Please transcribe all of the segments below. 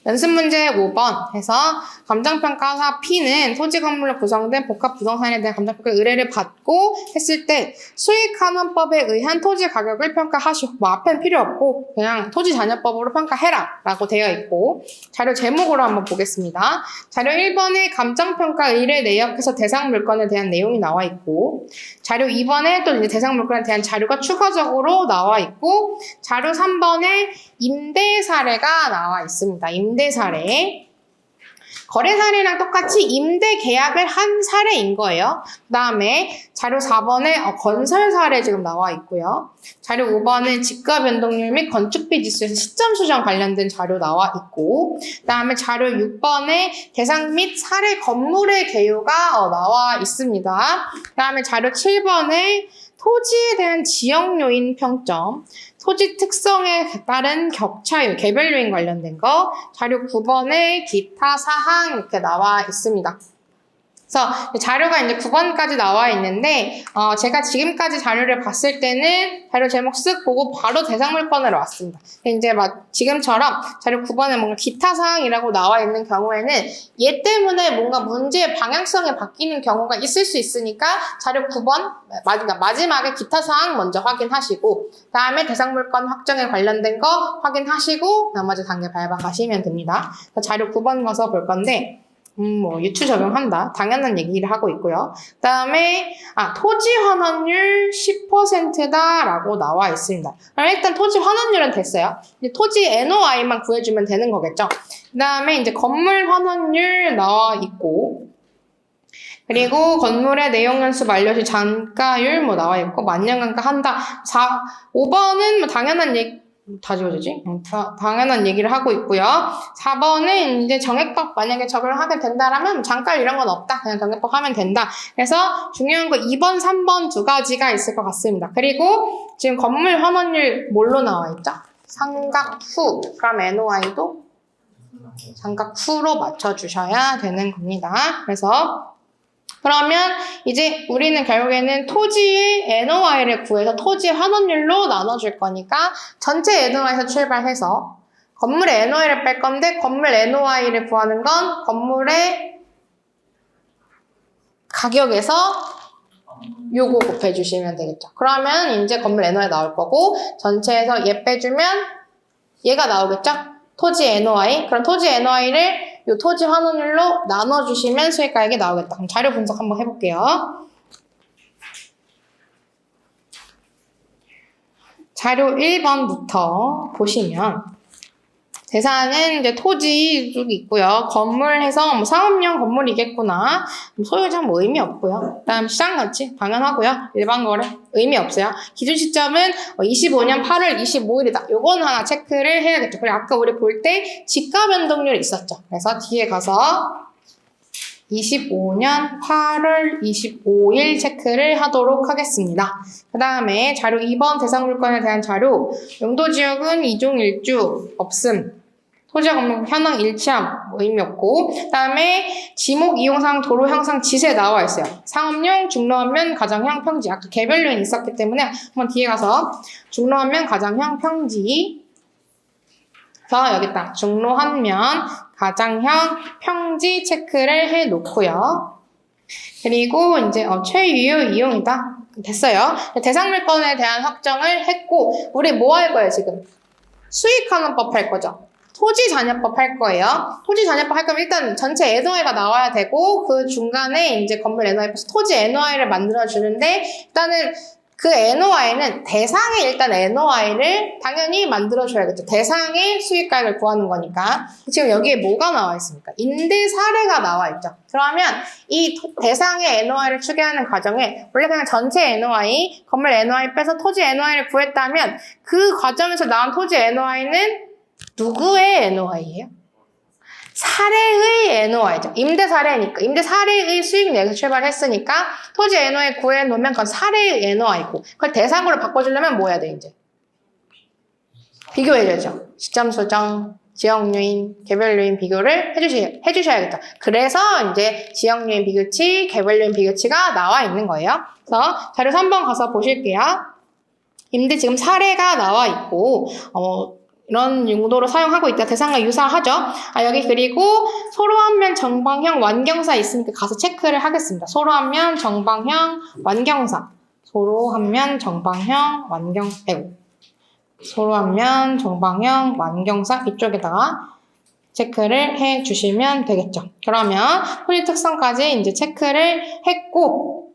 연습 문제 5번 해서 감정평가사 P는 토지 건물로 구성된 복합 부동산에 대한 감정평가 의뢰를 받고 했을 때 수익환원법에 의한 토지 가격을 평가하시오. 뭐 앞엔 필요 없고 그냥 토지자녀법으로 평가해라 라고 되어 있고, 자료 제목으로 한번 보겠습니다. 자료 1번에 감정평가 의뢰 내역에서 대상 물건에 대한 내용이 나와 있고, 자료 2번에 또 이제 대상 물건에 대한 자료가 추가적으로 나와 있고, 자료 3번에 임대 사례가 나와 있습니다. 임대 사례. 거래 사례랑 똑같이 임대 계약을 한 사례인 거예요. 그 다음에 자료 4번에 건설 사례 지금 나와 있고요. 자료 5번은 집가 변동률 및 건축비 지수에서 시점 수정 관련된 자료 나와 있고, 그 다음에 자료 6번에 대상 및 사례 건물의 개요가 나와 있습니다. 그 다음에 자료 7번에 토지에 대한 지역 요인 평점, 토지 특성에 따른 격차율, 개별 요인 관련된 거, 자료 9번에 기타 사항 이렇게 나와 있습니다. 그래서 자료가 이제 9번까지 나와 있는데, 제가 지금까지 자료를 봤을 때는 자료 제목 쓱 보고 바로 대상 물건으로 왔습니다. 이제 막 지금처럼 자료 9번에 뭔가 기타 사항이라고 나와 있는 경우에는 얘 때문에 뭔가 문제의 방향성이 바뀌는 경우가 있을 수 있으니까 자료 9번, 마지막에 기타 사항 먼저 확인하시고, 다음에 대상 물건 확정에 관련된 거 확인하시고, 나머지 단계 밟아가시면 됩니다. 자료 9번 가서 볼 건데, 뭐 유추 적용한다. 당연한 얘기를 하고 있고요. 그 다음에 토지 환원율 10%다라고 나와 있습니다. 그럼 일단 토지 환원율은 됐어요. 이제 토지 NOI만 구해주면 되는 거겠죠. 그 다음에 이제 건물 환원율 나와 있고, 그리고 건물의 내용연수 만료시 잔가율 뭐 나와 있고, 만년간가 한다. 5번은 뭐 당연한 얘기, 다 지워지지? 당연한 얘기를 하고 있고요. 4번은 이제 정액법 만약에 적용을 하게 된다라면 잠깐 이런 건 없다. 그냥 정액법 하면 된다. 그래서 중요한 거 2번, 3번 두 가지가 있을 것 같습니다. 그리고 지금 건물 환원율 뭘로 나와 있죠? 삼각후. 그럼 NOI도 삼각후로 맞춰주셔야 되는 겁니다. 그래서 그러면 이제 우리는 결국에는 토지의 NOI를 구해서 토지 환원율로 나눠줄 거니까 전체 NOI에서 출발해서 건물의 NOI를 뺄 건데, 건물 NOI를 구하는 건 건물의 가격에서 요거 곱해주시면 되겠죠. 그러면 이제 건물 NOI 나올 거고, 전체에서 얘 빼주면 얘가 나오겠죠? 토지 NOI. 그럼 토지 NOI를 이 토지 환원율로 나눠주시면 수익가액이 나오겠다. 그럼 자료 분석 한번 해볼게요. 자료 1번부터 보시면 대상은 이제 토지 쪽이 있고요. 건물 해서 뭐 상업용 건물이겠구나. 소유자 뭐 의미 없고요. 그다음 시장가치 당연하고요. 일반 거래 의미 없어요. 기준 시점은 25년 8월 25일이다. 요건 하나 체크를 해야겠죠. 그리고 아까 우리 볼 때 집가 변동률이 있었죠. 그래서 뒤에 가서 25년 8월 25일 체크를 하도록 하겠습니다. 그 다음에 자료 2번 대상 물건에 대한 자료, 용도지역은 2종 1주 없음. 토지와 건물 현황 일치함 의미 없고, 그 다음에 지목 이용상 도로 형상 지세 나와 있어요. 상업용, 중로안면, 가정형, 평지. 아까 개별 요인 있었기 때문에 한번 뒤에 가서 중로안면, 가정형, 평지. 그래서 여기 딱 중로안면, 가정형, 평지 체크를 해 놓고요. 그리고 이제 최유효 이용이다. 됐어요. 대상 물건에 대한 확정을 했고, 우리 뭐 할 거예요 지금? 수익환원법 할 거죠. 토지자녀법 할 거예요. 토지자녀법 할 거면 일단 전체 NOI가 나와야 되고, 그 중간에 이제 건물 NOI, 토지 NOI를 만들어주는데, 일단은 그 NOI는 대상의 일단 NOI를 당연히 만들어줘야겠죠. 대상의 수익가액을 구하는 거니까. 지금 여기에 뭐가 나와 있습니까? 임대 사례가 나와 있죠. 그러면 이 대상의 NOI를 추계하는 과정에 원래 그냥 전체 NOI, 건물 NOI 빼서 토지 NOI를 구했다면 그 과정에서 나온 토지 NOI는 누구의 NOI예요? 사례의 NOI죠. 임대 사례니까. 임대 사례의 수익 내에서 출발했으니까 토지 NOI 구해놓으면 그건 사례의 NOI고, 그걸 대상으로 바꿔주려면 뭐 해야 돼 이제? 비교해야죠. 시점 수정, 지역 요인, 개별 요인 비교를 해주셔야겠죠. 그래서 이제 지역 요인 비교치, 개별 요인 비교치가 나와 있는 거예요. 그래서 자료 3번 가서 보실게요. 임대 지금 사례가 나와 있고, 이런 용도로 사용하고 있다. 대상과 유사하죠. 여기 그리고 서로 한 면 정방형 완경사 있으니까 가서 체크를 하겠습니다. 서로 한 면 정방형 완경사. 서로 한 면 정방형 서로 한 면 정방형 완경사 이쪽에다가 체크를 해 주시면 되겠죠. 그러면 토지 특성까지 이제 체크를 했고,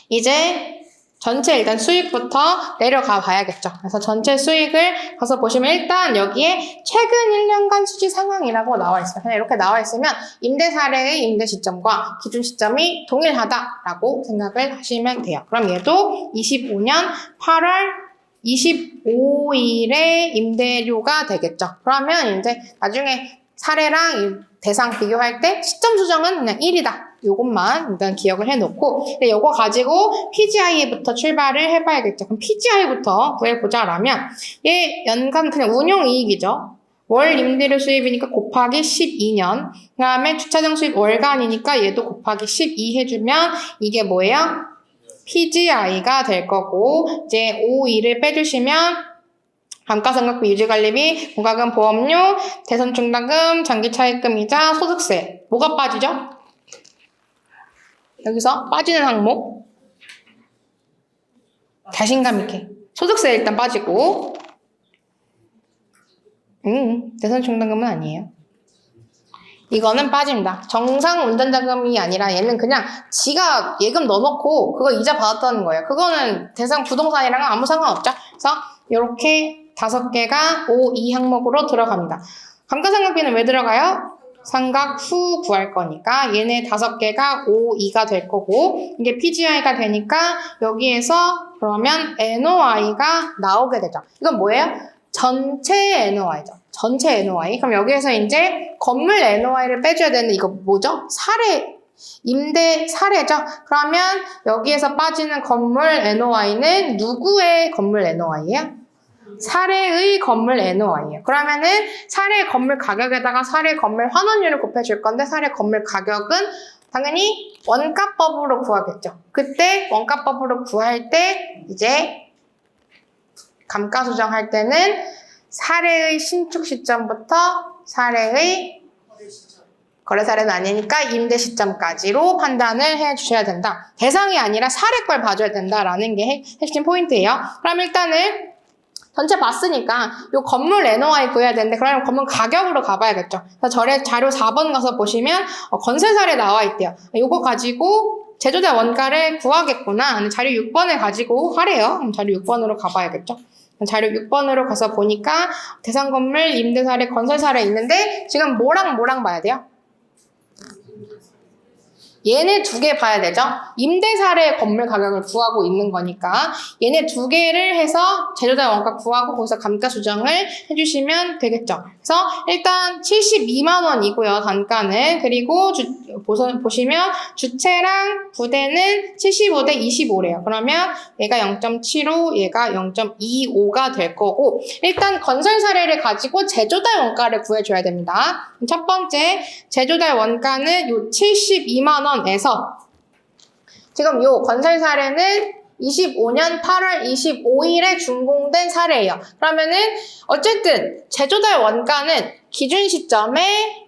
이제 전체 일단 수익부터 내려가 봐야겠죠. 그래서 전체 수익을 가서 보시면 일단 여기에 최근 1년간 수지 상황이라고 나와 있어요. 그냥 이렇게 나와 있으면 임대 사례의 임대 시점과 기준 시점이 동일하다라고 생각을 하시면 돼요. 그럼 얘도 25년 8월 25일에 임대료가 되겠죠. 그러면 이제 나중에 사례랑 대상 비교할 때 시점 수정은 그냥 1이다. 요것만 일단 기억을 해놓고, 근데 요거 가지고 PGI부터 출발을 해봐야겠죠. 그럼 PGI부터 구해보자라면, 얘 연간 그냥 운용이익이죠. 월 임대료 수입이니까 곱하기 12년. 그 다음에 주차장 수입 월간이니까 얘도 곱하기 12 해주면 이게 뭐예요? PGI가 될 거고, 이제 5일을 빼주시면 감가상각비 유지관리비, 공과금 보험료, 대선중단금, 장기차입금이자 소득세. 뭐가 빠지죠? 여기서 빠지는 항목. 자신감 있게. 소득세 일단 빠지고. 대선중단금은 아니에요. 이거는 빠집니다. 정상 운전자금이 아니라 얘는 그냥 지가 예금 넣어놓고 그거 이자 받았다는 거예요. 그거는 대상 부동산이랑은 아무 상관없죠. 그래서 이렇게 5개가 5, 2 항목으로 들어갑니다. 감가상각비는 왜 들어가요? 상각 후 구할 거니까 얘네 5개가 5, 2가 될 거고, 이게 PGI가 되니까 여기에서 그러면 NOI가 나오게 되죠. 이건 뭐예요? 전체 NOI죠. 전체 NOI. 그럼 여기에서 이제 건물 NOI를 빼줘야 되는데 이거 뭐죠? 사례, 임대 사례죠. 그러면 여기에서 빠지는 건물 NOI는 누구의 건물 NOI예요? 사례의 건물 NOI예요. 그러면은 사례 건물 가격에다가 사례 건물 환원율을 곱해줄 건데, 사례 건물 가격은 당연히 원가법으로 구하겠죠. 그때 원가법으로 구할 때 이제 감가수정할 때는 사례의 신축 시점부터 사례의 거래 사례는 아니니까 임대 시점까지로 판단을 해주셔야 된다. 대상이 아니라 사례 걸 봐줘야 된다라는 게 핵심 포인트예요. 그럼 일단은 전체 봤으니까 요 건물 NOI 구해야 되는데, 그러면 건물 가격으로 가봐야겠죠. 그래서 자료 4번 가서 보시면 건설 사례 나와 있대요. 요거 가지고 제조자 원가를 구하겠구나. 자료 6번을 가지고 하래요. 그럼 자료 6번으로 가봐야겠죠. 자료 6번으로 가서 보니까 대상 건물, 임대 사례, 건설 사례 있는데 지금 뭐랑 봐야 돼요? 얘네 2개 봐야 되죠? 임대 사례 건물 가격을 구하고 있는 거니까 얘네 2개를 해서 제조자 원가 구하고 거기서 감가 수정을 해주시면 되겠죠. 그래서 일단 72만 원이고요, 단가는. 그리고 보시면 주체랑 부대는 75대 25래요. 그러면 얘가 0.75, 얘가 0.25가 될 거고, 일단 건설 사례를 가지고 제조달 원가를 구해줘야 됩니다. 첫 번째, 제조달 원가는 요 72만 원에서 지금 요 건설 사례는 25년 8월 25일에 준공된 사례예요. 그러면은 어쨌든 제조달 원가는 기준 시점의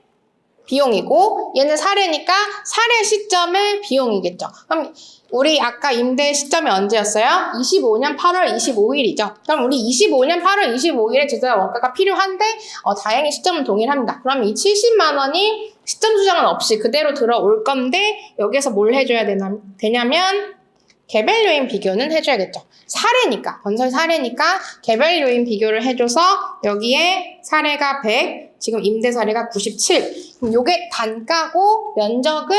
비용이고 얘는 사례니까 사례 시점의 비용이겠죠. 그럼 우리 아까 임대 시점이 언제였어요? 25년 8월 25일이죠. 그럼 우리 25년 8월 25일에 제조달 원가가 필요한데 다행히 시점은 동일합니다. 그럼 이 70만 원이 시점 수정은 없이 그대로 들어올 건데 여기에서 뭘 해줘야 되냐면 개별 요인 비교는 해줘야겠죠. 사례니까, 건설 사례니까 개별 요인 비교를 해줘서 여기에 사례가 100, 지금 임대 사례가 97. 그럼 요게 단가고 면적은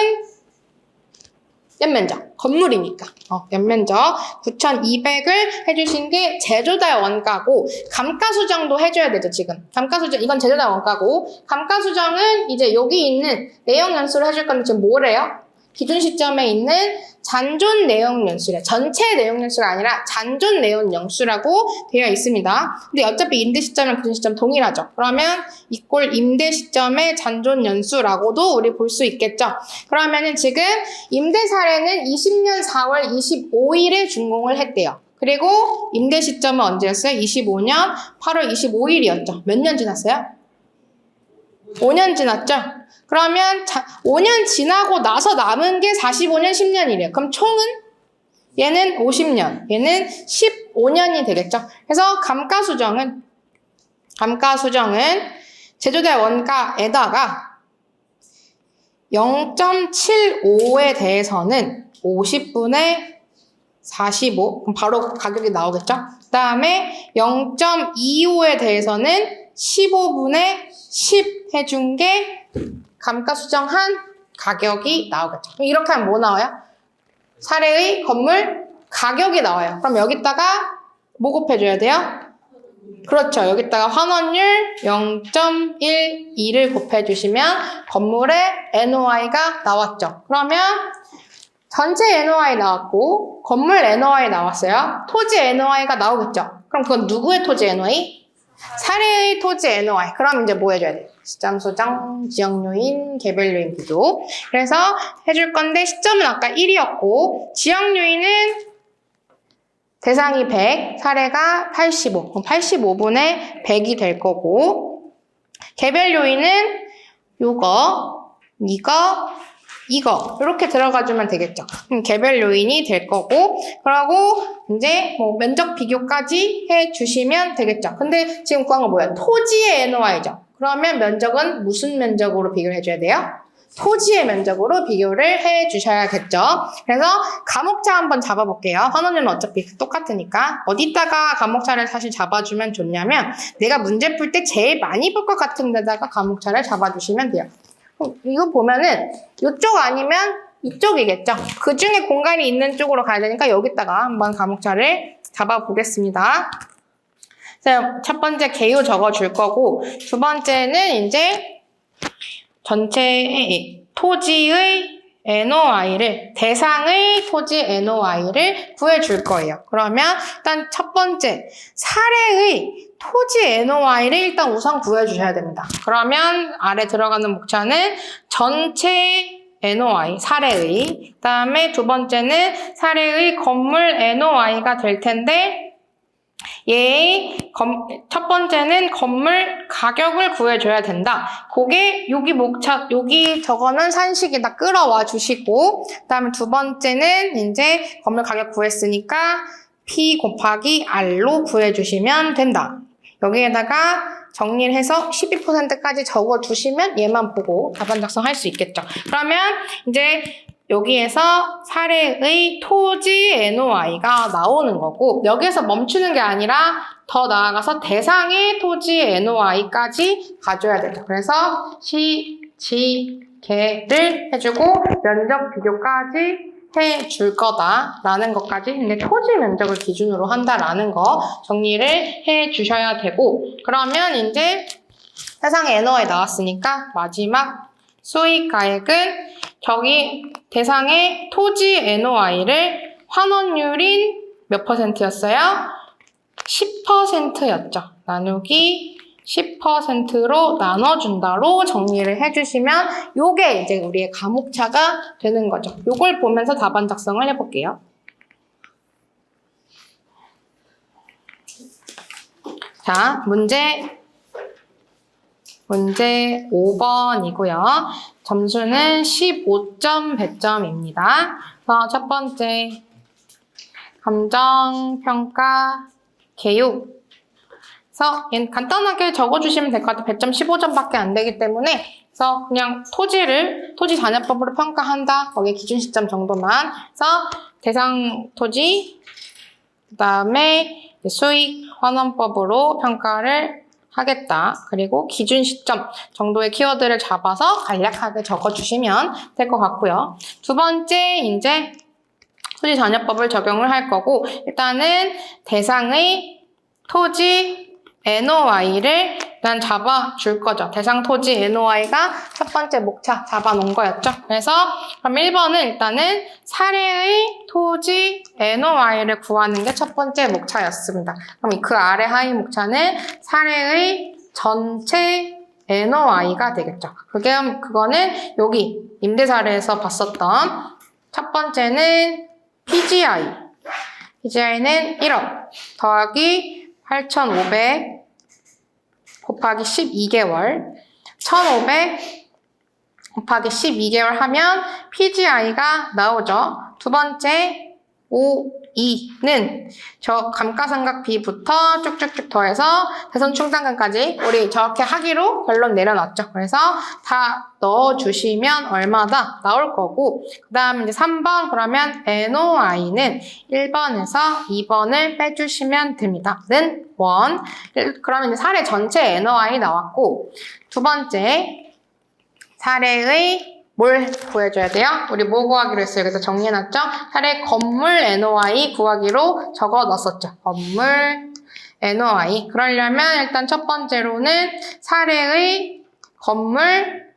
연면적, 건물이니까 연면적 9,200을 해주신 게 제조달 원가고, 감가수정도 해줘야 되죠. 지금 감가수정, 이건 제조달 원가고, 감가수정은 이제 여기 있는 내용 연수를 해줄 건데 지금 뭐래요? 기준 시점에 있는 잔존 내용 연수래. 전체 내용 연수가 아니라 잔존 내용 연수라고 되어 있습니다. 근데 어차피 임대 시점이랑 기준 시점 동일하죠. 그러면 이꼴 임대 시점의 잔존 연수라고도 우리 볼 수 있겠죠. 그러면은 지금 임대 사례는 20년 4월 25일에 준공을 했대요. 그리고 임대 시점은 언제였어요? 25년 8월 25일이었죠. 몇 년 지났어요? 5년 지났죠? 그러면 5년 지나고 나서 남은 게 45년, 10년이래요. 그럼 총은? 얘는 50년, 얘는 15년이 되겠죠? 그래서 감가수정은 제조될 원가에다가 0.75에 대해서는 50분의 45, 그럼 바로 가격이 나오겠죠? 그 다음에 0.25에 대해서는 15분의 10 해준 게 감가수정한 가격이 나오겠죠. 그럼 이렇게 하면 뭐 나와요? 사례의 건물 가격이 나와요. 그럼 여기다가 뭐 곱해줘야 돼요? 그렇죠. 여기다가 환원율 0.12를 곱해주시면 건물의 NOI가 나왔죠. 그러면 전체 NOI 나왔고 건물 NOI 나왔어요. 토지 NOI가 나오겠죠. 그럼 그건 누구의 토지 NOI? 사례의 토지 NOI. 그럼 이제 뭐 해줘야 돼요? 시점 소장, 지역 요인, 개별 요인 비교. 그래서 해줄 건데 시점은 아까 1이었고 지역 요인은 대상이 100, 사례가 85. 그럼 85분의 100이 될 거고 개별 요인은 요거, 이거 이렇게 들어가주면 되겠죠. 그럼 개별 요인이 될 거고 그러고 이제 뭐 면적 비교까지 해주시면 되겠죠. 근데 지금 구한 거 뭐야? 토지의 NOI죠. 그러면 면적은 무슨 면적으로 비교를 해줘야 돼요? 토지의 면적으로 비교를 해주셔야겠죠. 그래서 감옥차 한번 잡아볼게요. 환원율은 어차피 똑같으니까 어디다가 감옥차를 사실 잡아주면 좋냐면 내가 문제 풀 때 제일 많이 볼 것 같은 데다가 감옥차를 잡아주시면 돼요. 이거 보면은 이쪽 아니면 이쪽이겠죠. 그 중에 공간이 있는 쪽으로 가야 되니까 여기다가 한번 감옥차를 잡아보겠습니다. 첫 번째 개요 적어줄 거고 두 번째는 이제 전체의 토지의 NOI를 대상의 토지 NOI를 구해줄 거예요. 그러면 일단 첫 번째 사례의 토지 NOI를 일단 우선 구해주셔야 됩니다. 그러면 아래 들어가는 목차는 전체 NOI, 사례의 그 다음에 두 번째는 사례의 건물 NOI가 될 텐데 첫 번째는 건물 가격을 구해줘야 된다. 그게 여기 목차, 여기 저거는 산식에다 끌어와 주시고 그 다음에 두 번째는 이제 건물 가격 구했으니까 P 곱하기 R로 구해주시면 된다. 여기에다가 정리를 해서 12%까지 적어주시면 얘만 보고 답안 작성할 수 있겠죠. 그러면 이제 여기에서 사례의 토지 NOI가 나오는 거고 여기에서 멈추는 게 아니라 더 나아가서 대상의 토지 NOI까지 가져야 되죠. 그래서 시, 지, 개를 해주고 면적 비교까지 해줄 거다라는 것까지 근데 토지 면적을 기준으로 한다라는 거 정리를 해주셔야 되고 그러면 이제 세상에 NOI 나왔으니까 마지막 수익가액은 저기 대상의 토지 NOI를 환원율인 몇 %였어요? 10%였죠. 나누기 10%로 나눠준다로 정리를 해주시면 요게 이제 우리의 감옥차가 되는 거죠. 요걸 보면서 답안 작성을 해볼게요. 자, 문제 5번이고요. 점수는 15점 100점입니다. 첫 번째 감정평가 개요. 그래서 간단하게 적어주시면 될 것 같아요. 100점 15점밖에 안 되기 때문에 그래서 그냥 토지 잔여법으로 평가한다. 거기에 기준 시점 정도만. 그래서 대상 토지 그 다음에 수익 환원법으로 평가를 하겠다. 그리고 기준 시점 정도의 키워드를 잡아서 간략하게 적어주시면 될 것 같고요. 두 번째 이제 토지 잔여법을 적용을 할 거고 일단은 대상의 토지 NOI를 일단 잡아줄 거죠. 대상 토지 NOI가 첫 번째 목차 잡아놓은 거였죠. 그래서 그럼 1번은 일단은 사례의 토지 NOI를 구하는 게 첫 번째 목차였습니다. 그럼 그 아래 하위 목차는 사례의 전체 NOI가 되겠죠. 그거는 여기 임대 사례에서 봤었던 첫 번째는 PGI. PGI는 1억 더하기 8,500 곱하기 12개월 1,500 곱하기 12개월 하면 PGI가 나오죠. 두 번째 5,2는 저 감가상각비부터 쭉쭉쭉 더해서 대손충당금까지 우리 저렇게 하기로 결론 내려놨죠. 그래서 다 넣어주시면 얼마다 나올 거고 그 다음 이제 3번 그러면 NOI는 1번에서 2번을 빼주시면 됩니다. 는 1. 그러면 이제 사례 전체 NOI 나왔고 두 번째 사례의 뭘 구해줘야 돼요? 우리 뭐 구하기로 했어요? 그래서 정리해놨죠? 사례 건물 NOI 구하기로 적어 넣었었죠. 건물 NOI. 그러려면 일단 첫 번째로는 사례의 건물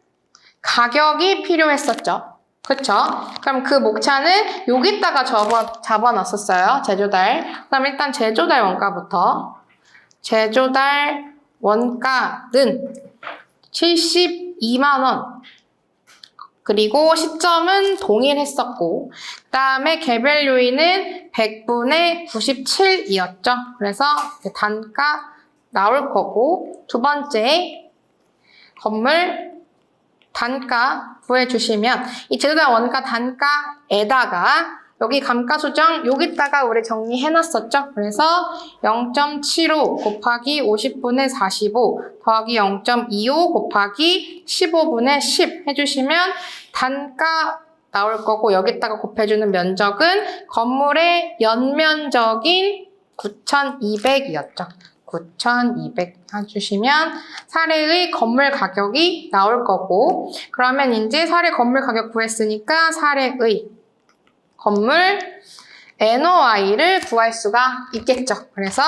가격이 필요했었죠. 그쵸? 그럼 그 목차는 여기다가 잡아놨었어요. 제조달. 그럼 일단 제조달 원가부터. 제조달 원가는 72만원. 그리고 시점은 동일했었고 그 다음에 개별 요인은 100분의 97이었죠. 그래서 단가 나올 거고 두 번째 건물 단가 구해주시면 이 제조달 원가 단가에다가 여기 감가수정 여기다가 우리 정리해놨었죠. 그래서 0.75 곱하기 50분의 45 더하기 0.25 곱하기 15분의 10 해주시면 단가 나올 거고 여기다가 곱해주는 면적은 건물의 연면적인 9,200이었죠. 9,200 해주시면 사례의 건물 가격이 나올 거고 그러면 이제 사례 건물 가격 구했으니까 사례의 건물 NOI를 구할 수가 있겠죠. 그래서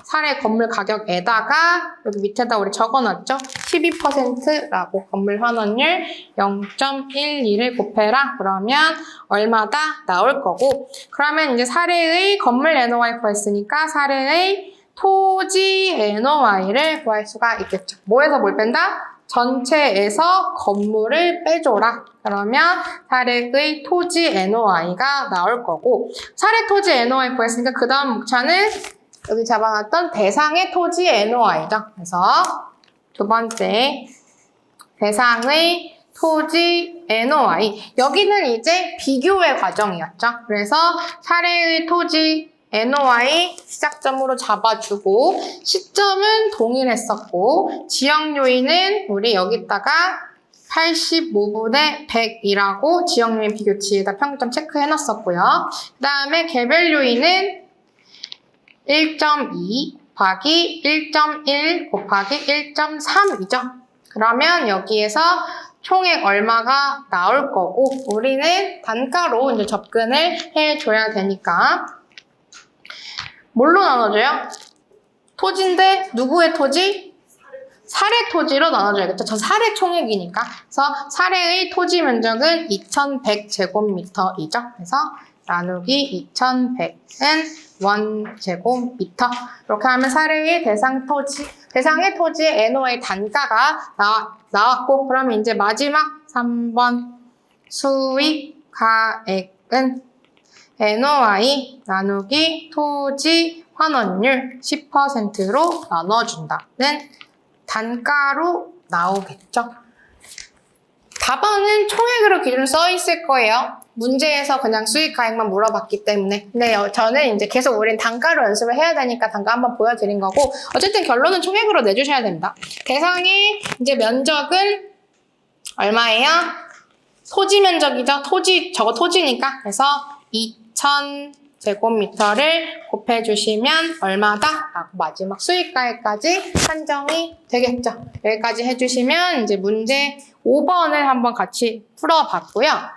사례 건물 가격에다가 여기 밑에다 우리 적어놨죠. 12%라고 건물 환원율 0.12를 곱해라. 그러면 얼마다 나올 거고 그러면 이제 사례의 건물 NOI 구했으니까 사례의 토지 NOI를 구할 수가 있겠죠. 뭐에서 뭘 뺀다? 전체에서 건물을 빼줘라. 그러면 사례의 토지 NOI가 나올 거고 사례 토지 NOI 구했으니까 그 다음 목차는 여기 잡아놨던 대상의 토지 NOI죠. 그래서 두 번째 대상의 토지 NOI 여기는 이제 비교의 과정이었죠. 그래서 사례의 토지 NOI 시작점으로 잡아주고 시점은 동일했었고 지역 요인은 우리 여기다가 85분의 100이라고 지역 요인 비교치에다 평점 체크해놨었고요. 그 다음에 개별 요인은 1.2 곱하기 1.1 곱하기 1.3이죠. 그러면 여기에서 총액 얼마가 나올 거고 우리는 단가로 이제 접근을 해줘야 되니까 뭘로 나눠줘요? 토지인데 누구의 토지? 사례 토지로 나눠줘야겠죠. 저 사례 총액이니까. 그래서 사례의 토지 면적은 2100제곱미터이죠. 그래서 나누기 2100은 1제곱미터. 이렇게 하면 사례의 대상의 토지의 NOI 단가가 나왔고 그러면 이제 마지막 3번 수익 가액은 NOI 나누기 토지 환원율 10%로 나눠준다는 단가로 나오겠죠. 답안은 총액으로 기준으로 써 있을 거예요. 문제에서 그냥 수익 가액만 물어봤기 때문에. 근데 저는 이제 계속 우린 단가로 연습을 해야 되니까 단가 한번 보여드린 거고 어쨌든 결론은 총액으로 내주셔야 됩니다. 대상의 이제 면적은 얼마예요? 토지 면적이죠. 저거 토지니까. 그래서 2,000제곱미터를 곱해주시면 얼마다? 라고 마지막 수익가액까지 산정이 되겠죠. 여기까지 해주시면 이제 문제 5번을 한번 같이 풀어봤고요.